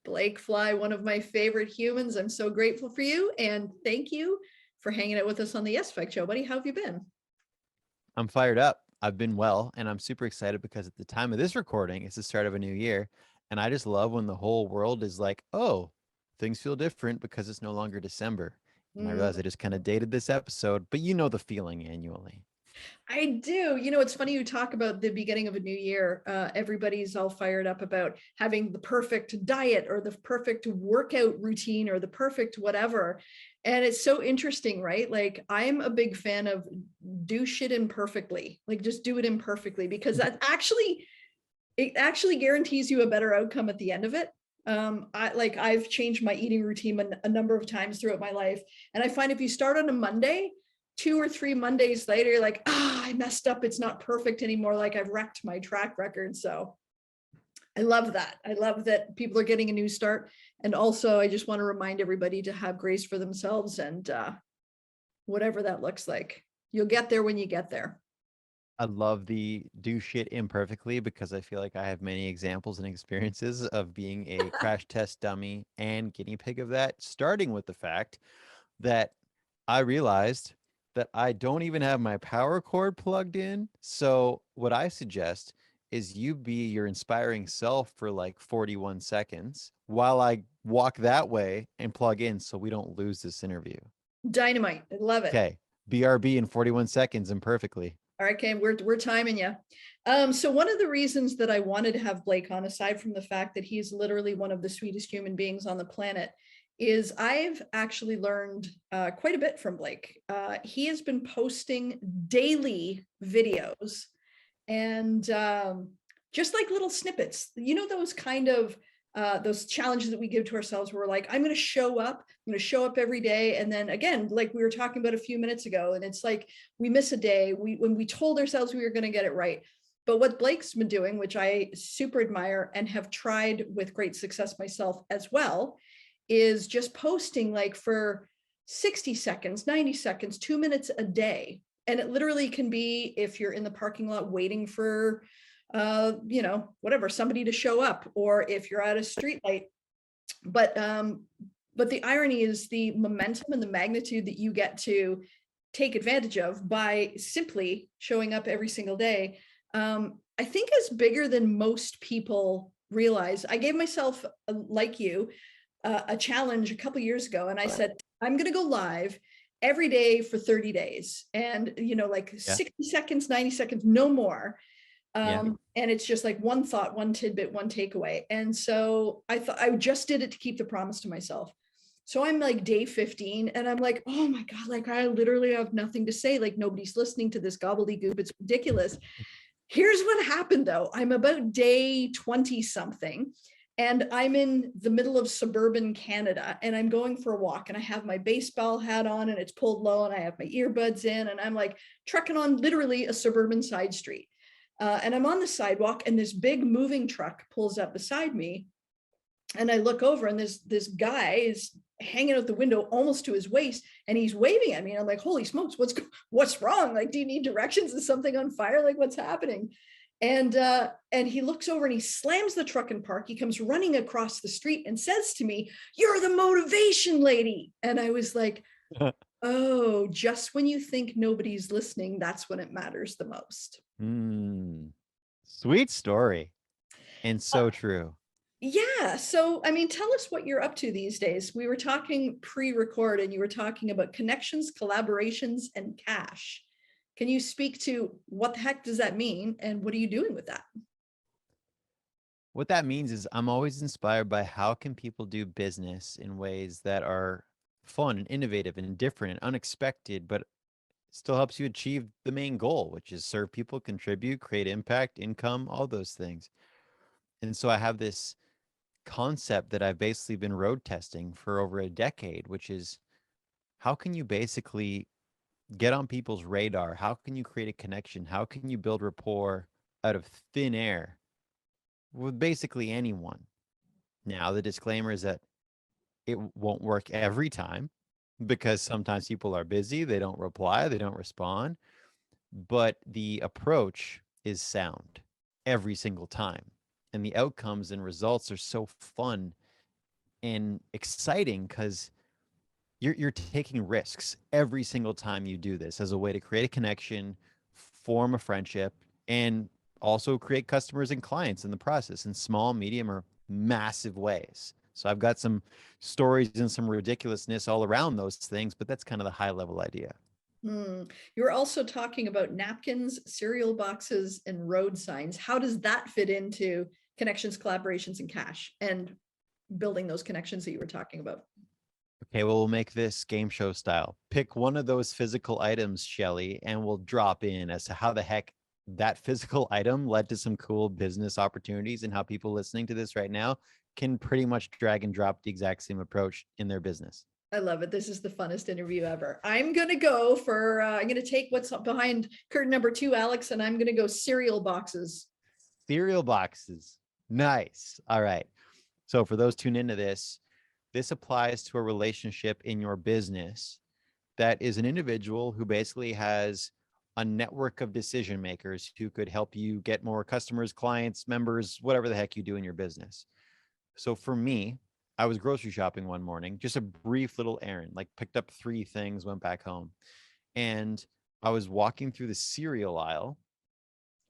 Blake Fly, one of my favorite humans. I'm so grateful for you. And thank you for hanging out with us on the Yes Effect Show, buddy. How have you been? I'm fired up. I've been well, and I'm super excited because at the time of this recording, it's the start of a new year. And I just love when the whole world is like, oh, things feel different because it's no longer December. And I realize I just kind of dated this episode, but you know the feeling annually. I do. It's funny you talk about the beginning of a new year. Everybody's all fired up about having the perfect diet or the perfect workout routine or the perfect whatever. And it's so interesting, right? Like, I'm a big fan of do shit imperfectly, like just do it imperfectly, because it actually guarantees you a better outcome at the end of it. I've changed my eating routine a number of times throughout my life. And I find if you start on a Monday, 2 or 3 Mondays later, you're like, I messed up. It's not perfect anymore. Like, I've wrecked my track record. So I love that. I love that people are getting a new start. And also, I just want to remind everybody to have grace for themselves and whatever that looks like. You'll get there when you get there. I love the do shit imperfectly because I feel like I have many examples and experiences of being a crash test dummy and guinea pig of that, starting with the fact that I realized that I don't even have my power cord plugged in. So, what I suggest is you be your inspiring self for like 41 seconds while I walk that way and plug in so we don't lose this interview. Dynamite. I love it. Okay. BRB in 41 seconds imperfectly. All right, Cam, we're timing you. So one of the reasons that I wanted to have Blake on, aside from the fact that he's literally one of the sweetest human beings on the planet, is I've actually learned quite a bit from Blake. He has been posting daily videos and just like little snippets, those kind of those challenges that we give to ourselves where we're like, I'm going to show up, I'm going to show up every day. And then again, like we were talking about a few minutes ago, and it's like we miss a day when we told ourselves we were going to get it right. But what Blake's been doing, which I super admire and have tried with great success myself as well, is just posting like for 60 seconds, 90 seconds, 2 minutes a day. And it literally can be if you're in the parking lot waiting for whatever, somebody to show up, or if you're at a street light. But the irony is the momentum and the magnitude that you get to take advantage of by simply showing up every single day, I think is bigger than most people realize. I gave myself, like you, a challenge a couple years ago, and I said, I'm going to go live every day for 30 days, and like Yeah. 60 seconds, 90 seconds, no more. Yeah. And it's just like one thought, one tidbit, one takeaway. And so I thought I just did it to keep the promise to myself. So I'm like day 15 and I'm like, oh my God, like I literally have nothing to say. Like nobody's listening to this gobbledygook. It's ridiculous. Here's what happened though. I'm about day 20 something and I'm in the middle of suburban Canada and I'm going for a walk and I have my baseball hat on and it's pulled low and I have my earbuds in and I'm like trekking on literally a suburban side street. And I'm on the sidewalk and this big moving truck pulls up beside me. And I look over and this guy is hanging out the window almost to his waist and he's waving at me. And I'm like, holy smokes, what's wrong? Like, do you need directions? Is something on fire? Like, what's happening? And he looks over and he slams the truck in park. He comes running across the street and says to me, "You're the motivation lady." And I was like, oh, just when you think nobody's listening, that's when it matters the most. Sweet story. And so true. Yeah. So, I mean, tell us what you're up to these days. We were talking pre-record and you were talking about connections, collaborations, and cash. Can you speak to what the heck does that mean and what are you doing with that? What that means is I'm always inspired by how can people do business in ways that are fun and innovative and different and unexpected, but still helps you achieve the main goal, which is serve people, contribute, create impact, income, all those things. And so I have this concept that I've basically been road testing for over a decade, which is how can you basically get on people's radar? How can you create a connection? How can you build rapport out of thin air with basically anyone? Now, the disclaimer is that it won't work every time because sometimes people are busy, they don't reply, they don't respond, but the approach is sound every single time. And the outcomes and results are so fun and exciting because you're taking risks every single time you do this as a way to create a connection, form a friendship, and also create customers and clients in the process in small, medium, or massive ways. So I've got some stories and some ridiculousness all around those things, but that's kind of the high level idea. You were also talking about napkins, cereal boxes, and road signs. How does that fit into connections, collaborations, and cash, and building those connections that you were talking about? Okay, well, we'll make this game show style. Pick one of those physical items, Shelly, and we'll drop in as to how the heck that physical item led to some cool business opportunities and how people listening to this right now can pretty much drag and drop the exact same approach in their business. I love it. This is the funnest interview ever. I'm going to go for, I'm going to take what's behind curtain number 2, Alex, and I'm going to go cereal boxes. Cereal boxes. Nice. All right. So for those tuned into this, this applies to a relationship in your business that is an individual who basically has a network of decision makers who could help you get more customers, clients, members, whatever the heck you do in your business. So for me, I was grocery shopping one morning, just a brief little errand, like picked up 3 things, went back home. And I was walking through the cereal aisle.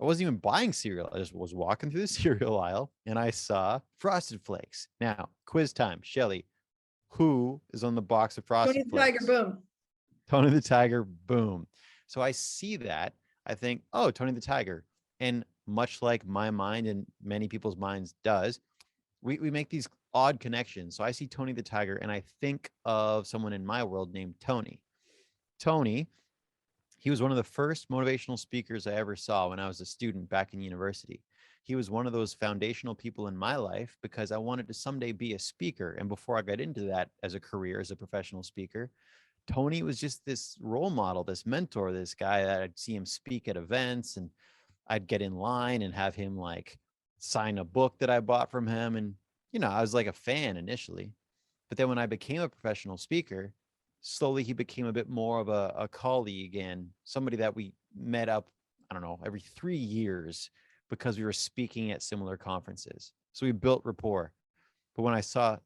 I wasn't even buying cereal. I just was walking through the cereal aisle and I saw Frosted Flakes. Now, quiz time. Shelly, who is on the box of Tony Frosted the Tiger, Flakes? boom. Tony the Tiger, boom. So I see that. I think, oh, Tony the Tiger. And much like my mind and many people's minds does, we make these odd connections. So I see Tony the Tiger and I think of someone in my world named Tony. Tony, he was one of the first motivational speakers I ever saw when I was a student back in university. He was one of those foundational people in my life because I wanted to someday be a speaker. And before I got into that as a career as a professional speaker, Tony was just this role model, this mentor, this guy that I'd see him speak at events and I'd get in line and have him like sign a book that I bought from him. And, I was like a fan initially. But then when I became a professional speaker, slowly he became a bit more of a colleague and somebody that we met up, I don't know, every 3 years because we were speaking at similar conferences. So we built rapport. But when I saw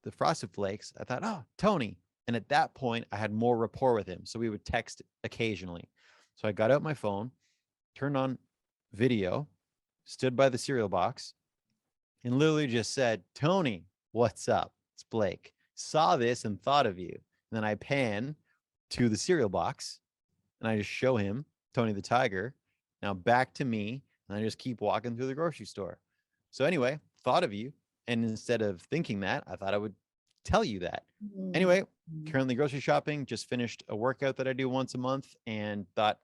the Frosted Flakes, I thought, oh, Tony. And at that point, I had more rapport with him. So we would text occasionally. So I got out my phone, turned on video, stood by the cereal box, and literally just said, Tony, what's up? It's Blake. Saw this and thought of you. And then I pan to the cereal box and I just show him Tony the Tiger. Now back to me. And I just keep walking through the grocery store. So anyway, thought of you. And instead of thinking that, I thought I would tell you that. Anyway, currently grocery shopping, just finished a workout that I do once a month and thought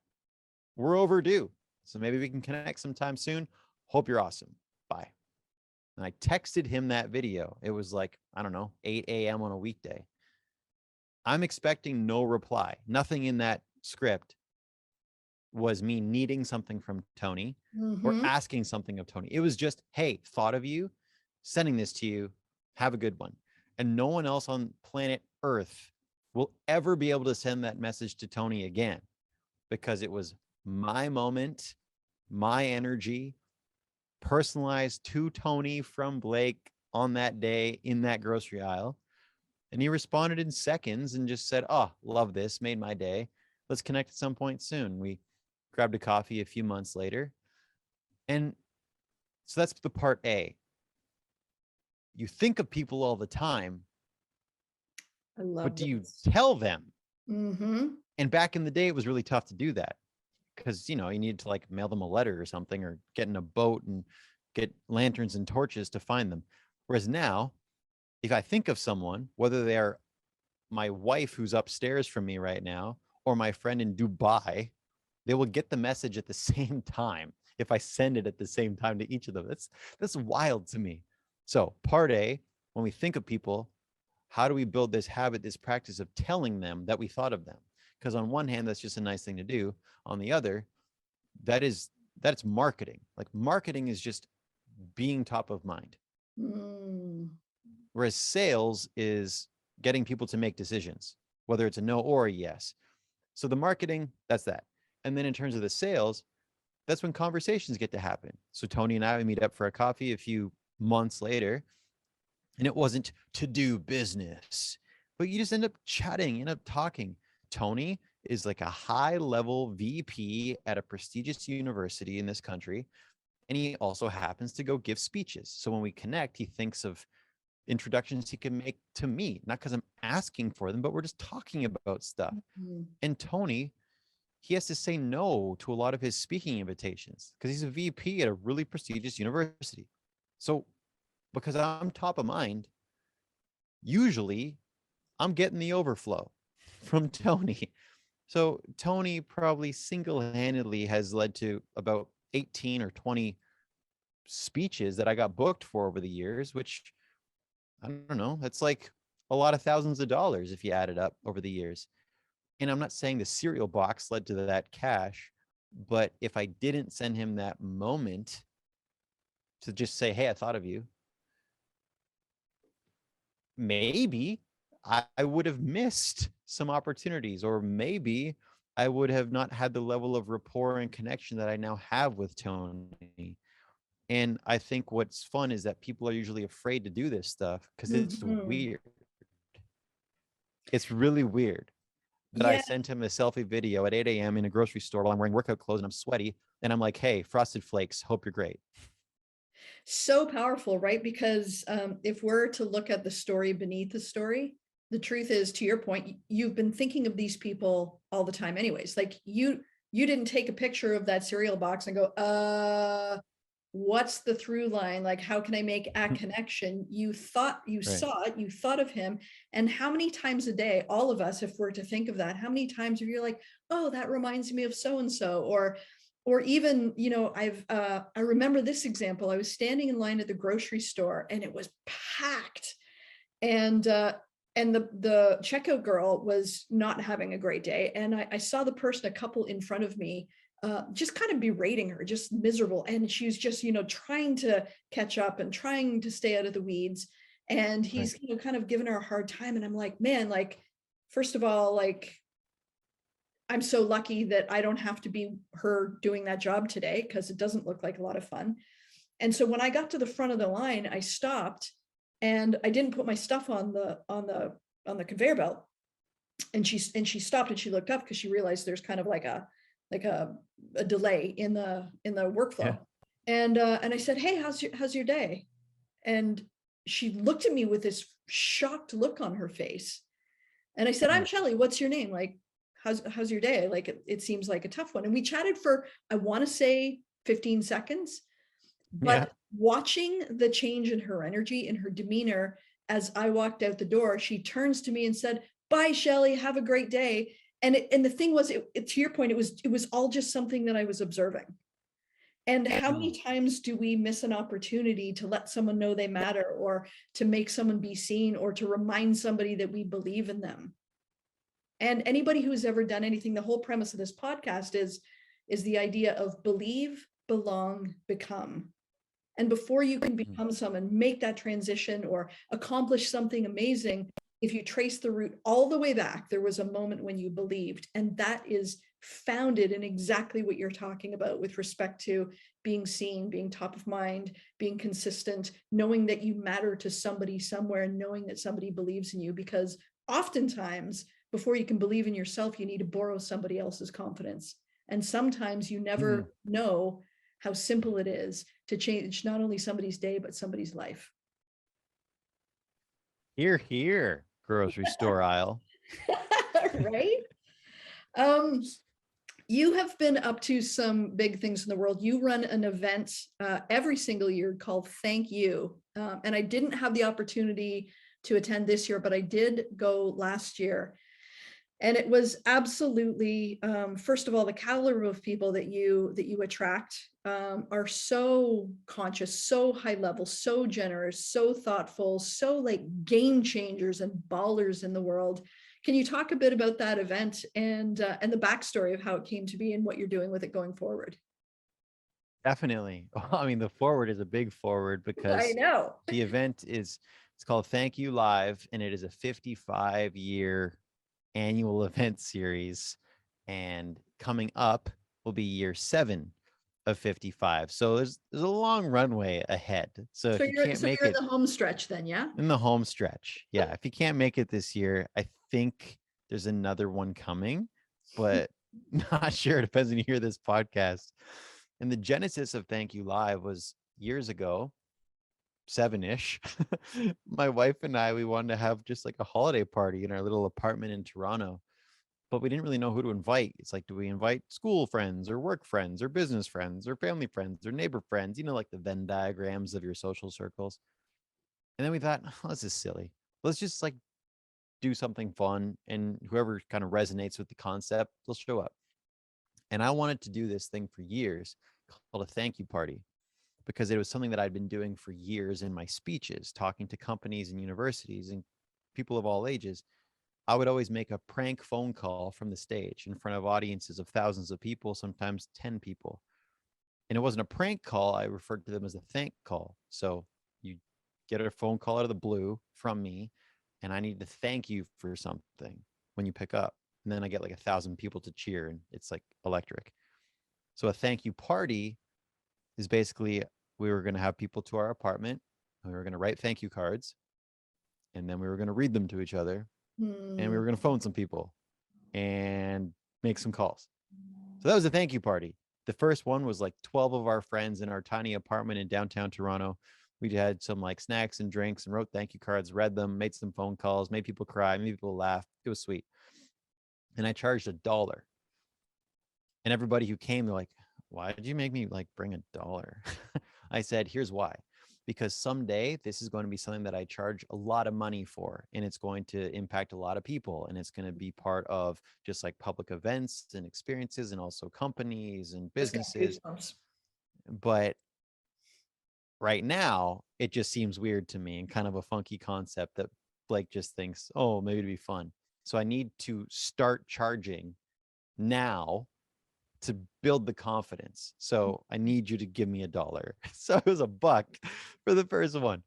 we're overdue. So maybe we can connect sometime soon. Hope you're awesome. Bye. And I texted him that video. It was like, I don't know, 8 a.m. on a weekday. I'm expecting no reply. Nothing in that script was me needing something from Tony or asking something of Tony. It was just, hey, thought of you, sending this to you. Have a good one. And no one else on planet Earth will ever be able to send that message to Tony again because it was my moment, my energy, personalized to Tony from Blake on that day in that grocery aisle. And he responded in seconds and just said, oh, love this, made my day. Let's connect at some point soon. We grabbed a coffee a few months later. And so that's the part A. You think of people all the time, but do you tell them? And back in the day, it was really tough to do that because, you needed to like mail them a letter or something or get in a boat and get lanterns and torches to find them. Whereas now, if I think of someone, whether they are my wife who's upstairs from me right now or my friend in Dubai, they will get the message at the same time if I send it at the same time to each of them. That's wild to me. So part A, when we think of people, how do we build this habit, this practice of telling them that we thought of them? Because on one hand, that's just a nice thing to do. On the other, that's marketing. Like marketing is just being top of mind. Whereas sales is getting people to make decisions, whether it's a no or a yes. So the marketing, that's that. And then in terms of the sales, that's when conversations get to happen. So Tony and I, we meet up for a coffee a few months later. And it wasn't to do business, but you just end up chatting, end up talking. Tony is like a high level VP at a prestigious university in this country. And he also happens to go give speeches. So when we connect, he thinks of introductions he can make to me, not because I'm asking for them, but we're just talking about stuff. Mhm. And Tony, he has to say no to a lot of his speaking invitations because he's a VP at a really prestigious university. So because I'm top of mind, usually I'm getting the overflow from Tony. So Tony probably single-handedly has led to about 18 or 20 speeches that I got booked for over the years, which I don't know, that's like a lot of thousands of dollars if you add it up over the years. And I'm not saying the cereal box led to that cash, but if I didn't send him that moment to just say, hey, I thought of you, maybe I would have missed some opportunities, or maybe I would have not had the level of rapport and connection that I now have with Tony. And I think what's fun is that people are usually afraid to do this stuff because it's Mhm. weird. It's really weird that I Yeah, sent him a selfie video at 8 a.m. in a grocery store while I'm wearing workout clothes and I'm sweaty. And I'm like, hey, Frosted Flakes, hope you're great. so powerful, right? Because if we're to look at the story beneath the story, the truth is, to your point, you've been thinking of these people all the time anyways. Like you didn't take a picture of that cereal box and go, what's the through line? Like, how can I make a connection? You thought, you Right. saw it, you thought of him. And how many times a day, all of us, if we're to think of that, how many times are you like, oh, that reminds me of so and so? Or even, I remember this example. I was standing in line at the grocery store and it was packed. And the checkout girl was not having a great day. And I saw the person, a couple in front of me, just kind of berating her, just miserable. And she was just, trying to catch up and trying to stay out of the weeds. And Right. he's, kind of giving her a hard time. And I'm like, man, like, first of all, like, I'm so lucky that I don't have to be her doing that job today because it doesn't look like a lot of fun. And so when I got to the front of the line, I stopped and I didn't put my stuff on the conveyor belt. And she stopped and she looked up because she realized there's kind of like a delay in the Yeah. workflow. And I said, hey, how's your day? And she looked at me with this shocked look on her face. And I said, I'm Mm. Shelli, what's your name? Like, how's your day? Like, it seems like a tough one. And we chatted for, I want to say 15 seconds, Yeah. but watching the change in her energy, in her demeanor, as I walked out the door, she turns to me and said, bye, Shelli, have a great day. And the thing was, to your point, it was all just something that I was observing. And how many Mm. times do we miss an opportunity to let someone know they matter, or to make someone be seen, or to remind somebody that we believe in them? And anybody who's ever done anything, the whole premise of this podcast is the idea of believe, belong, become. And before you can Mm. become someone, make that transition or accomplish something amazing, if you trace the root all the way back, there was a moment when you believed. And that is founded in exactly what you're talking about with respect to being seen, being top of mind, being consistent, knowing that you matter to somebody somewhere, and knowing that somebody believes in you. Because oftentimes, before you can believe in yourself, you need to borrow somebody else's confidence. And sometimes you Mm. never know how simple it is to change not only somebody's day, but somebody's life. Here, here, grocery store aisle. Right? Um, you have been up to some big things in the world. You run an event every single year called Thank You. And I didn't have the opportunity to attend this year, but I did go last year. And it was absolutely, first of all, the caliber of people that you attract are so conscious, so high level, so generous, so thoughtful, so like game changers and ballers in the world. Can you talk a bit about that event and the backstory of how it came to be and what you're doing with it going forward? Definitely. I mean, the forward is a big forward I because know. the event is, it's called Thank You Live, and it is a 55-year annual event series. And coming up will be year 7. of 55. So there's a long runway ahead. So So if you can't make you're in it the home stretch then, yeah? in the home stretch, yeah, if you can't make it this year, I think there's another one coming, but not sure. It depends when you hear this podcast. And the genesis of Thank You Live was years ago, seven-ish. My wife and I, we wanted to have just like a holiday party in our little apartment in Toronto, but we didn't really know who to invite. It's like, do we invite school friends or work friends or business friends or family friends or neighbor friends? Like the Venn diagrams of your social circles. And then we thought, oh, this is silly. Let's just like do something fun, and whoever kind of resonates with the concept, they'll show up. And I wanted to do this thing for years called a thank you party, because it was something that I'd been doing for years in my speeches, talking to companies and universities and people of all ages. I would always make a prank phone call from the stage in front of audiences of thousands of people, sometimes 10 people. And it wasn't a prank call. I referred to them as a thank call. So you get a phone call out of the blue from me, and I need to thank you for something when you pick up. And then I get like 1,000 people to cheer, and it's like electric. So a thank you party is basically, we were going to have people to our apartment, and we were going to write thank you cards, and then we were going to read them to each other, and we Hmm. were going to phone some people and make some calls. So that was a thank you party. The first one was like 12 of our friends in our tiny apartment in downtown Toronto. We had some like snacks and drinks and wrote thank you cards, read them, made some phone calls, made people cry, made people laugh. It was sweet. And I charged $1. And everybody who came, they're like, why did you make me like bring $1? I said, here's why. Because someday this is going to be something that I charge a lot of money for, and it's going to impact a lot of people, and it's going to be part of just like public events and experiences, and also companies and Just got businesses. goosebumps. But right now, it just seems weird to me and kind of a funky concept that Blake just thinks, oh, maybe it'd be fun. So I need to start charging now to build the confidence. So I need you to give me $1. So it was $1 for the first one.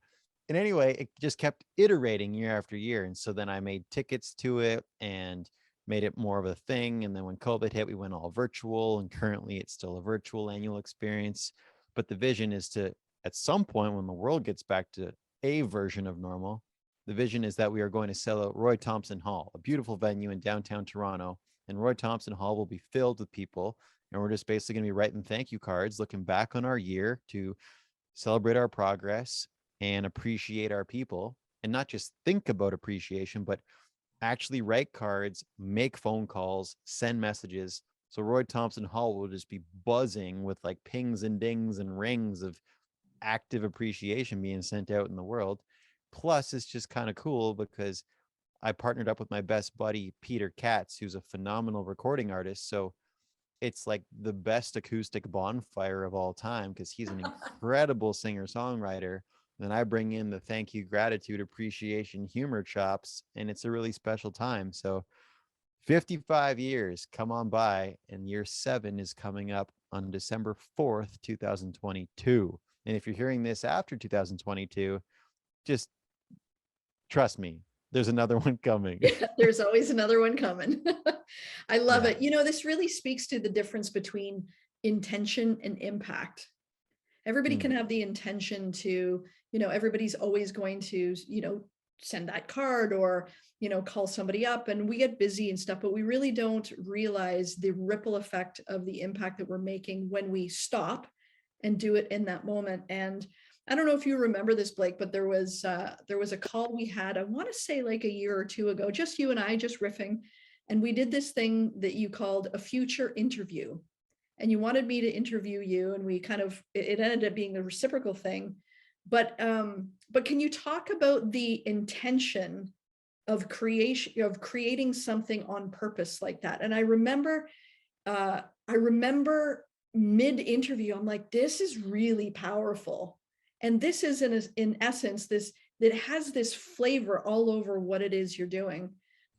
And anyway, it just kept iterating year after year. And so then I made tickets to it and made it more of a thing. And then when COVID hit, we went all virtual. And currently it's still a virtual annual experience. But the vision is to, at some point when the world gets back to a version of normal, the vision is that we are going to sell out Roy Thompson Hall, a beautiful venue in downtown Toronto. And Roy Thompson Hall will be filled with people. And we're just basically going to be writing thank you cards, looking back on our year to celebrate our progress and appreciate our people, and not just think about appreciation, but actually write cards, make phone calls, send messages. So Roy Thompson Hall will just be buzzing with like pings and dings and rings of active appreciation being sent out in the world. Plus, it's just kind of cool because I partnered up with my best buddy, Peter Katz, who's a phenomenal recording artist. So it's like the best acoustic bonfire of all time, because he's an incredible singer songwriter. Then I bring in the thank you, gratitude, appreciation, humor chops, and it's a really special time. So 55 years come on by, and year 7 is coming up on December 4th, 2022. And if you're hearing this after 2022, just trust me, there's another one coming. Yeah, there's always another one coming. I love Yeah. it. This really speaks to the difference between intention and impact. Everybody Mm. can have the intention to, everybody's always going to, send that card or, call somebody up, and we get busy and stuff, but we really don't realize the ripple effect of the impact that we're making when we stop and do it in that moment. And I don't know if you remember this, Blake, but there was a call we had, I want to say like a year or two ago, just you and I, just riffing, and we did this thing that you called a future interview, and you wanted me to interview you, and we kind of, it ended up being a reciprocal thing. But can you talk about the intention of creating something on purpose like that? And I remember mid interview, I'm like, this is really powerful. And this is in essence, this, that has this flavor all over what it is you're doing.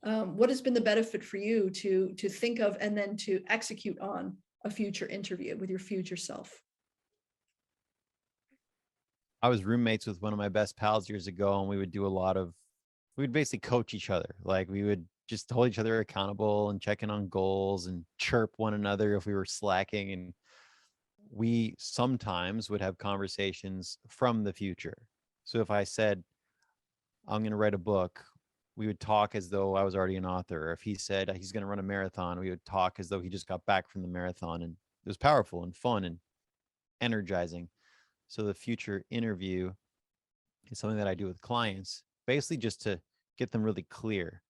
What has been the benefit for you to think of and then to execute on a future interview with your future self? I was roommates with one of my best pals years ago, and we would basically coach each other. Like we would just hold each other accountable and check in on goals and chirp one another if we were slacking. And we sometimes would have conversations from the future. So if I said, I'm going to write a book, we would talk as though I was already an author. Or if he said he's going to run a marathon, we would talk as though he just got back from the marathon. And it was powerful and fun and energizing. So the future interview is something that I do with clients, basically just to get them really clear.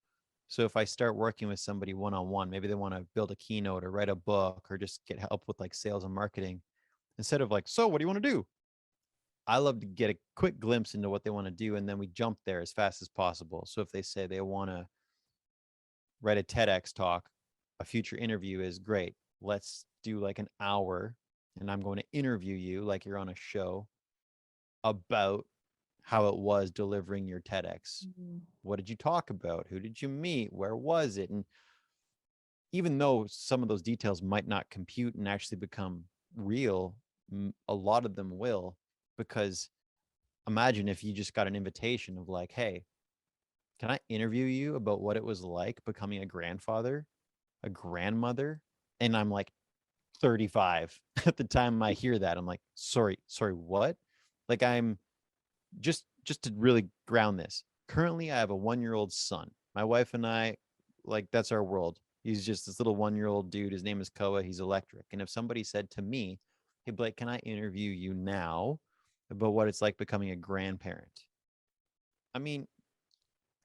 So if I start working with somebody one on one, maybe they want to build a keynote or write a book or just get help with like sales and marketing, instead of like, so what do you want to do? I love to get a quick glimpse into what they want to do, and then we jump there as fast as possible. So if they say they want to write a TEDx talk, a future interview is great. Let's do like an hour, and I'm going to interview you like you're on a show about how it was delivering your TEDx. Mhm. What did you talk about? Who did you meet? Where was it? And even though some of those details might not compute and actually become real, a lot of them will, because imagine if you just got an invitation of like, hey, can I interview you about what it was like becoming a grandfather, a grandmother? And I'm like 35 at the time I hear that. I'm like, sorry, what? Like I'm just to really ground this. Currently, I have a 1-year-old son. My wife and I, like, that's our world. He's just this little 1-year-old dude. His name is Koa. He's electric. And if somebody said to me, hey, Blake, can I interview you now about what it's like becoming a grandparent? I mean,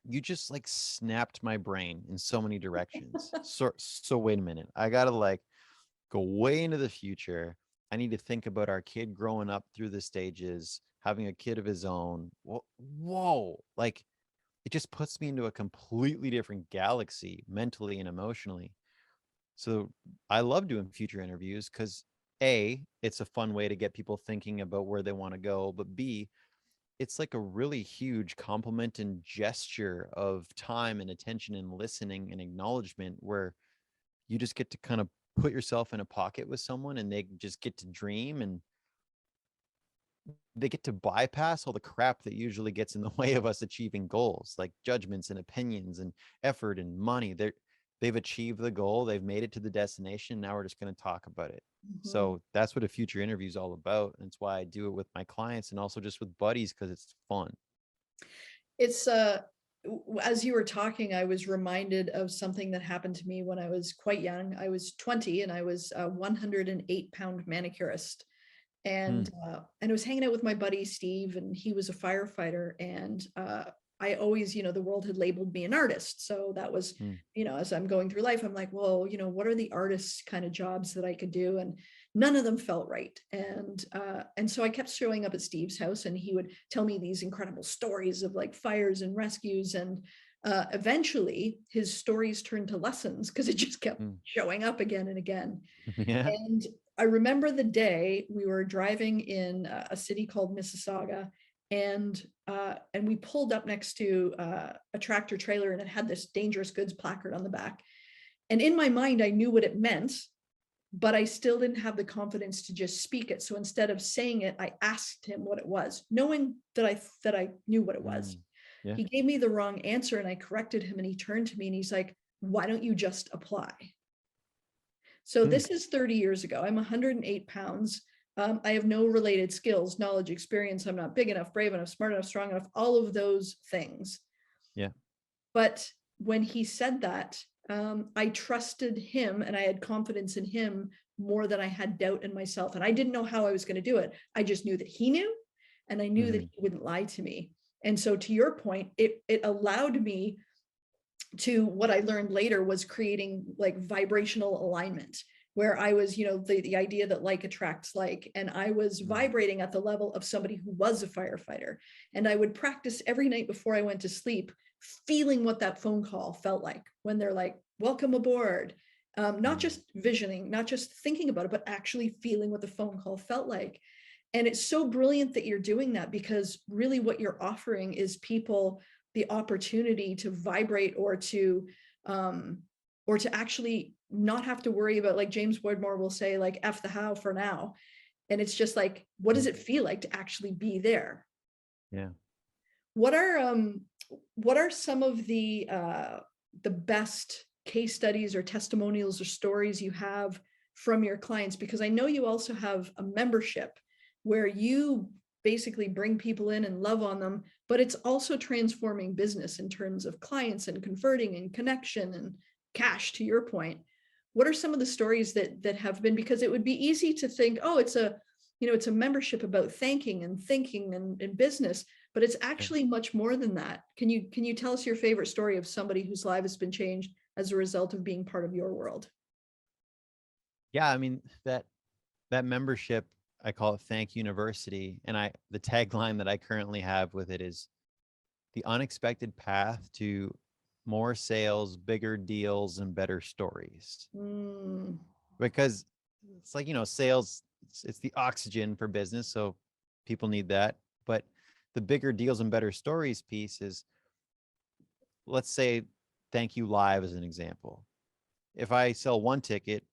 you just like snapped my brain in so many directions. So wait a minute. I gotta like go way into the future. I need to think about our kid growing up through the stages, having a kid of his own. Whoa. Like it just puts me into a completely different galaxy mentally and emotionally. So I love doing future interviews because A, it's a fun way to get people thinking about where they want to go, but B, it's like a really huge compliment and gesture of time and attention and listening and acknowledgement where you just get to kind of put yourself in a pocket with someone and they just get to dream and they get to bypass all the crap that usually gets in the way of us achieving goals, like judgments and opinions and effort and money. They've achieved the goal, they've made it to the destination. Now we're just going to talk about it. Mhm. So that's what a future interview is all about. And it's why I do it with my clients and also just with buddies because it's fun. It's as you were talking, I was reminded of something that happened to me when I was quite young. I was 20 and I was a 108-pound manicurist. Hmm. And I was hanging out with my buddy Steve, and he was a firefighter. And I always, the world had labeled me an artist. So that was, Hmm. as I'm going through life, I'm like, well, what are the artist kind of jobs that I could do? And none of them felt right. And so I kept showing up at Steve's house, and he would tell me these incredible stories of like fires and rescues. And eventually, his stories turned to lessons because it just kept Hmm. showing up again and again. Yeah. And I remember the day we were driving in a city called Mississauga, and we pulled up next to a tractor trailer, and it had this dangerous goods placard on the back. And in my mind, I knew what it meant, but I still didn't have the confidence to just speak it. So instead of saying it, I asked him what it was, knowing that I knew what it was. Hmm. Yeah. He gave me the wrong answer, and I corrected him, and he turned to me and he's like, "Why don't you just apply?" So Hmm. this is 30 years ago. I'm 108 pounds. I have no related skills, knowledge, experience. I'm not big enough, brave enough, smart enough, strong enough, all of those things. Yeah. But when he said that, I trusted him and I had confidence in him more than I had doubt in myself. And I didn't know how I was going to do it. I just knew that he knew, and I knew that Hmm. he wouldn't lie to me. And so, to your point, it allowed me to, what I learned later was creating like vibrational alignment, where I was, the idea that like attracts like, and I was Hmm. vibrating at the level of somebody who was a firefighter. And I would practice every night before I went to sleep, feeling what that phone call felt like when they're like, welcome aboard. Not Hmm. just visioning, not just thinking about it, but actually feeling what the phone call felt like. And it's so brilliant that you're doing that, because really what you're offering is people the opportunity to vibrate, um, or to actually not have to worry about, like James Woodmore will say, like F the how for now. And it's just like, what Yeah. does it feel like to actually be there? Yeah. What are some of the best case studies or testimonials or stories you have from your clients? Because I know you also have a membership where you basically bring people in and love on them, but it's also transforming business in terms of clients and converting and connection and cash, to your point. What are some of the stories that have been, because it would be easy to think, oh, it's a, it's a membership about thanking and thinking and business, but it's actually much more than that. Can you tell us your favorite story of somebody whose life has been changed as a result of being part of your world? Yeah, I mean that membership, I call it Thank University, and the tagline that I currently have with it is the unexpected path to more sales, bigger deals, and better stories. Mm. Because it's like, sales, it's the oxygen for business, so people need that. But the bigger deals and better stories piece is, let's say, Thank You Live as an example. If I sell one ticket,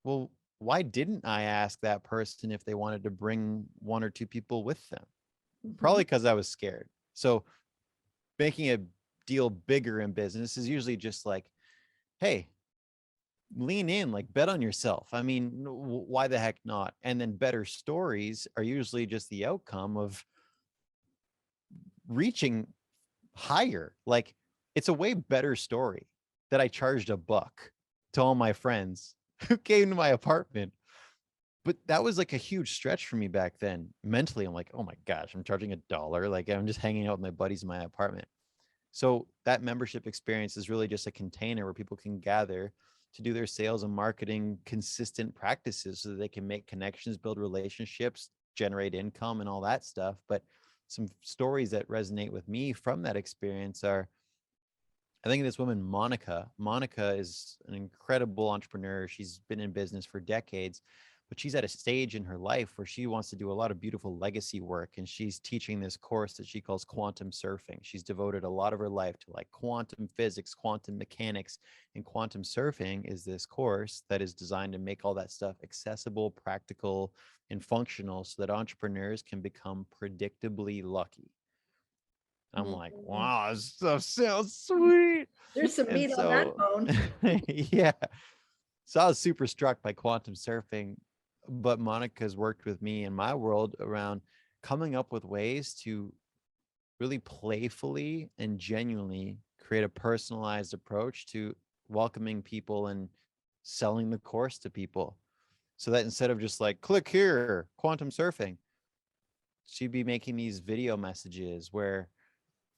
well, why didn't I ask that person if they wanted to bring one or two people with them? Mhm. Probably because I was scared. So making a deal bigger in business is usually just like, hey, lean in, like bet on yourself. I mean, why the heck not? And then better stories are usually just the outcome of reaching higher. Like it's a way better story that I charged $1 to all my friends who came to my apartment. But that was like a huge stretch for me back then. Mentally, I'm like, oh my gosh, I'm charging $1. Like I'm just hanging out with my buddies in my apartment. So that membership experience is really just a container where people can gather to do their sales and marketing consistent practices so that they can make connections, build relationships, generate income and all that stuff. But some stories that resonate with me from that experience are, I think, this woman, Monica. Monica is an incredible entrepreneur. She's been in business for decades, but she's at a stage in her life where she wants to do a lot of beautiful legacy work. And she's teaching this course that she calls quantum surfing. She's devoted a lot of her life to like quantum physics, quantum mechanics, and quantum surfing is this course that is designed to make all that stuff accessible, practical, and functional so that entrepreneurs can become predictably lucky. I'm like, Mm. wow, this stuff sounds sweet. There's some And meat on that so, bone. yeah. So I was super struck by quantum surfing, but Monica's worked with me in my world around coming up with ways to really playfully and genuinely create a personalized approach to welcoming people and selling the course to people. So that instead of just like, click here, quantum surfing, she'd be making these video messages where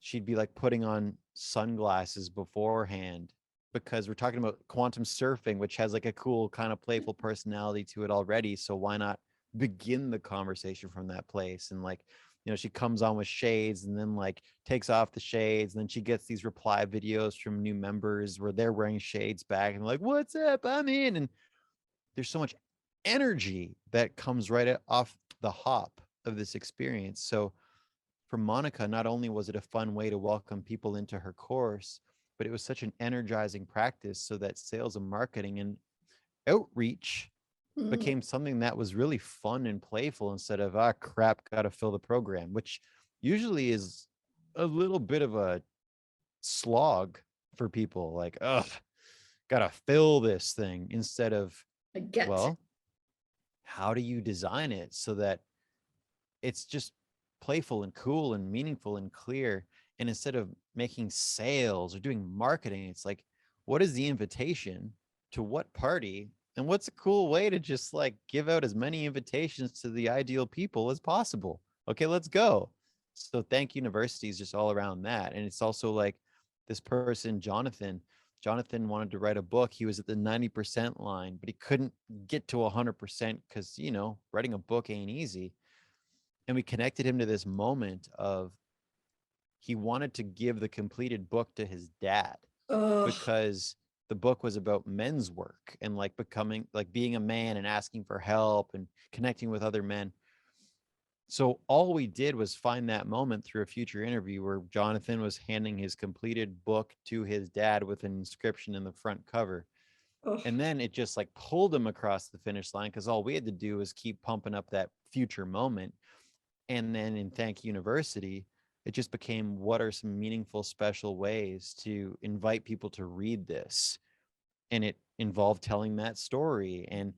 she'd be like putting on sunglasses beforehand, because we're talking about quantum surfing, which has like a cool kind of playful personality to it already. So why not begin the conversation from that place? And like, she comes on with shades and then like takes off the shades. And then she gets these reply videos from new members where they're wearing shades back and like, what's up? I'm in. And there's so much energy that comes right off the hop of this experience. So for Monica, not only was it a fun way to welcome people into her course, but it was such an energizing practice so that sales and marketing and outreach Mm. became something that was really fun and playful instead of, ah, crap, got to fill the program, which usually is a little bit of a slog for people. Like, ugh, got to fill this thing instead of, I get it. well, how do you design it so that it's just playful and cool and meaningful and clear? And instead of making sales or doing marketing, it's like, what is the invitation to what party? And what's a cool way to just like give out as many invitations to the ideal people as possible? Okay, let's go. So Thank University is just all around that. And it's also like this person, Jonathan. Jonathan wanted to write a book. He was at the 90% line, but he couldn't get to 100% because, writing a book ain't easy. And we connected him to this moment of, he wanted to give the completed book to his dad Ugh. because the book was about men's work and like becoming, like being a man and asking for help and connecting with other men. So all we did was find that moment through a future interview where Jonathan was handing his completed book to his dad with an inscription in the front cover. Ugh. And then it just like pulled him across the finish line because all we had to do was keep pumping up that future moment. And then in Thank University, it just became, what are some meaningful, special ways to invite people to read this? And it involve telling that story. And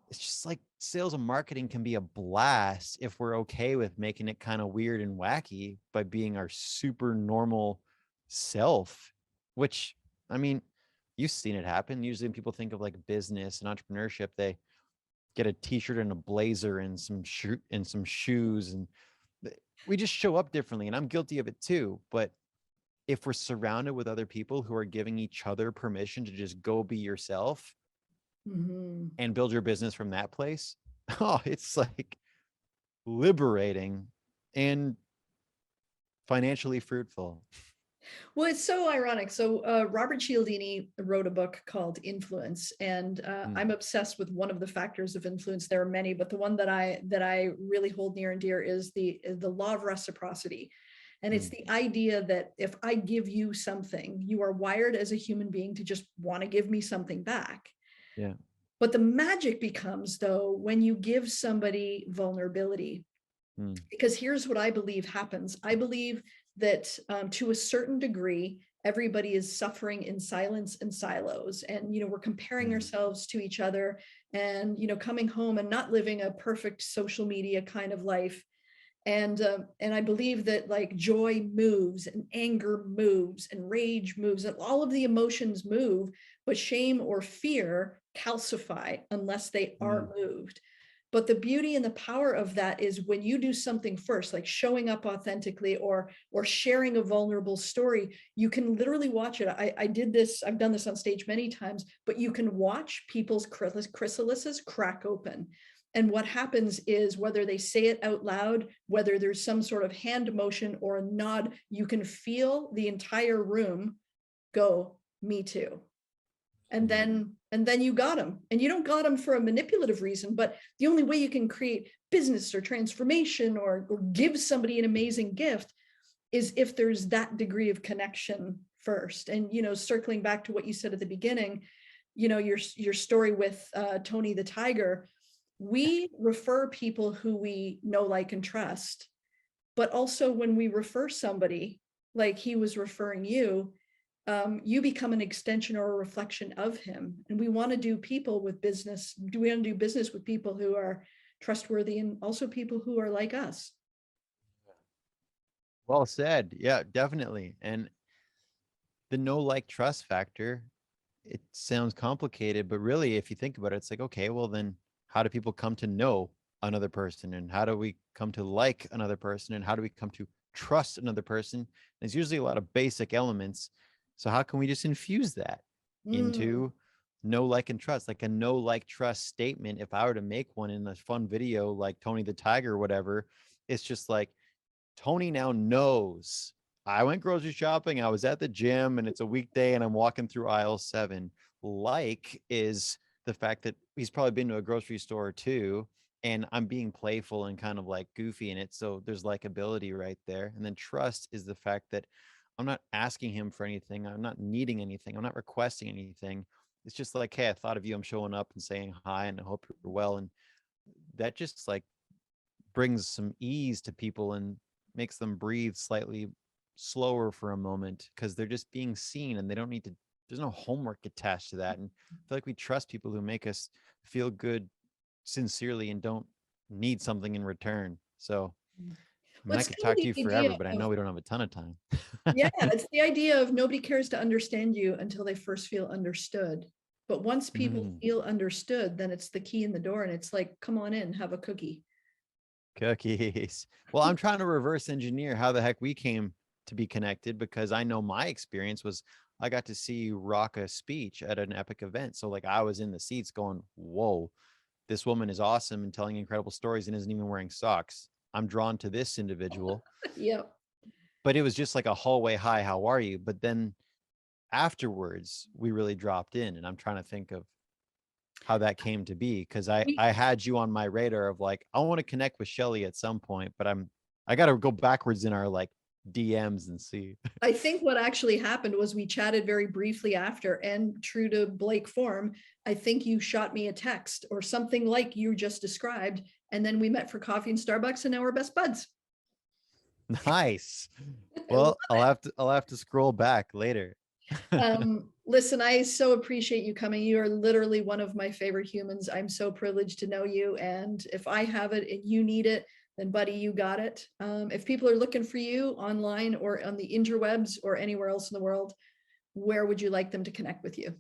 it's just like sales and marketing can be a blast if we're okay with making it kind of weird and wacky by being our super normal self, which, I mean, you've seen it happen. Usually when people think of like business and entrepreneurship, they get a t-shirt and a blazer and some shoes, and we just show up differently, and I'm guilty of it too. But if we're surrounded with other people who are giving each other permission to just go be yourself Mhm. and build your business from that place, oh, it's like liberating and financially fruitful. Well, it's so ironic. So Robert Cialdini wrote a book called Influence, and Mm, I'm obsessed with one of the factors of influence. There are many, but the one that I really hold near and dear is the law of reciprocity. And it's mm, the idea that if I give you something, you are wired as a human being to just want to give me something back. yeah. But the magic becomes, though, when you give somebody vulnerability, Mm, because here's what I believe happens. I believe that to a certain degree, everybody is suffering in silence and silos. And, we're comparing mm, ourselves to each other and, coming home and not living a perfect social media kind of life. And I believe that like joy moves and anger moves and rage moves and all of the emotions move, but shame or fear calcify unless they mm, are moved. But the beauty and the power of that is when you do something first, like showing up authentically or sharing a vulnerable story, you can literally watch it. I did this, I've done this on stage many times, but you can watch people's chrysalises crack open. And what happens is whether they say it out loud, whether there's some sort of hand motion or a nod, you can feel the entire room go, me too. And mm, then you got them. And you don't got them for a manipulative reason, but the only way you can create business or transformation or give somebody an amazing gift is if there's that degree of connection first. And circling back to what you said at the beginning, your story with Tony the Tiger, we refer people who we know, like, and trust. But also when we refer somebody, like he was referring you, you become an extension or a reflection of him. And we want to do people with business. Do we want to do business with people who are trustworthy and also people who are like us? well said. Yeah, definitely. And the no like trust factor, it sounds complicated, but really, if you think about it, it's like, okay, well, then how do people come to know another person? And how do we come to like another person? And how do we come to trust another person? There's usually a lot of basic elements. So, how can we just infuse that Mm. into know, like, and trust? Like a know, like, trust statement. If I were to make one in a fun video like Tony the Tiger or whatever, it's just like, Tony now knows I went grocery shopping, I was at the gym, and it's a weekday and I'm walking through aisle 7. Like is the fact that he's probably been to a grocery store too, and I'm being playful and kind of like goofy in it. So there's likability right there. And then trust is the fact that I'm not asking him for anything, I'm not needing anything, I'm not requesting anything. It's just like, hey, I thought of you, I'm showing up and saying hi and I hope you're well. And that just like brings some ease to people and makes them breathe slightly slower for a moment because they're just being seen and they don't need to, there's no homework attached to that. And I feel like we trust people who make us feel good sincerely and don't need something in return. So, I mean, Well, I it's could kind of talk to the you idea forever, but I of, know we don't have a ton of time. yeah, it's the idea of nobody cares to understand you until they first feel understood. But once people Mm, feel understood, then it's the key in the door and it's like, come on in, have a cookie. cookies. Well, I'm trying to reverse engineer how the heck we came to be connected because I know my experience was I got to see you rock a speech at an epic event. So like I was in the seats going, whoa, this woman is awesome and telling incredible stories and isn't even wearing socks. I'm drawn to this individual. Yep. But it was just like a hallway hi, how are you? But then afterwards, we really dropped in. And I'm trying to think of how that came to be because I had you on my radar of like I want to connect with Shelli at some point, but I got to go backwards in our like DMs and see. I think what actually happened was we chatted very briefly after, and true to Blake form, I think you shot me a text or something like you just described. And then we met for coffee in Starbucks and now we're best buds. Nice. I love Well, I'll have to scroll back later. Listen, I so appreciate you coming. You are literally one of my favorite humans. I'm so privileged to know you. And if I have it and you need it, then buddy, you got it. If people are looking for you online or on the interwebs or anywhere else in the world, where would you like them to connect with you?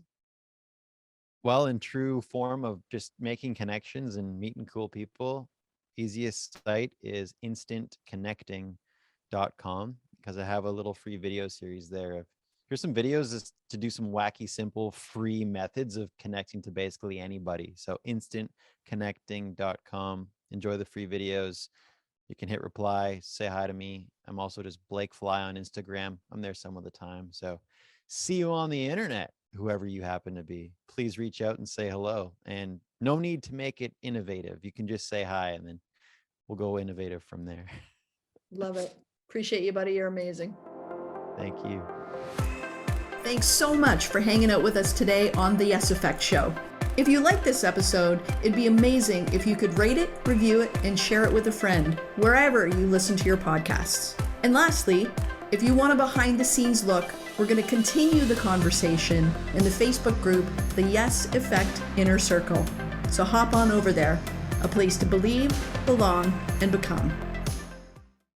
Well, in true form of just making connections and meeting cool people, easiest site is instantconnecting.com, because I have a little free video series there of here's some videos just to do some wacky, simple, free methods of connecting to basically anybody. So instantconnecting.com. Enjoy the free videos. You can hit reply, say hi to me. I'm also just Blake Fly on Instagram. I'm there some of the time. So see you on the internet, whoever you happen to be. Please reach out and say hello. And no need to make it innovative. You can just say hi and then we'll go innovative from there. Love it. Appreciate you, buddy. You're amazing. Thank you. Thanks so much for hanging out with us today on The Yes Effect Show. If you like this episode, it'd be amazing if you could rate it, review it, and share it with a friend, wherever you listen to your podcasts. And lastly, if you want a behind-the-scenes look, we're going to continue the conversation in the Facebook group, The Yes Effect Inner Circle. So hop on over there, a place to believe, belong, and become.